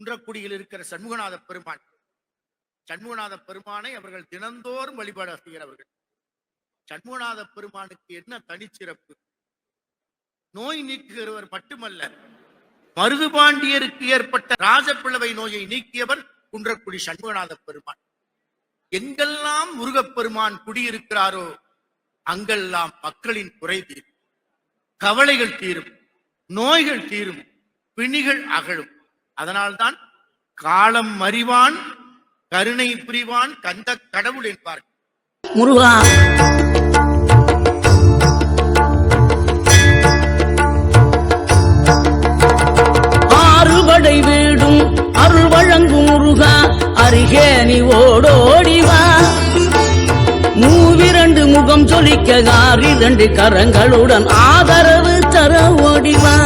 குன்றக்குடியில் இருக்கிற சண்முகநாத பெருமான். சண்முகநாத பெருமானை அவர்கள் தினந்தோறும் வழிபாடு செய்கிறவர்கள். சண்முகநாத பெருமானுக்கு என்ன தனிச்சிறப்பு? நோய் நீக்குகிறவர் மட்டுமல்ல, மருதுபாண்டியருக்கு ஏற்பட்ட ராஜப்பிளவை நோயை நீக்கியவர் குன்றக்குடி சண்முகநாத பெருமான். எங்கெல்லாம் முருகப்பெருமான் குடியிருக்கிறாரோ அங்கெல்லாம் மக்களின் குறை தீரும், கவலைகள் தீரும், நோய்கள் தீரும், பிணிகள் அகழும். அதனால்தான் காலம் அறிவான், கருணை புரிவான், கந்த கடவுள் என்பார்கள். முருகா ஆறுபடை வீடும் அருள் வழங்கும் முருகா, அருகே நீ ஓடோடிவா. மூவிரண்டு முகம் சொலிக்க 2 கரங்களுடன் ஆதரவு தர ஓடிவா.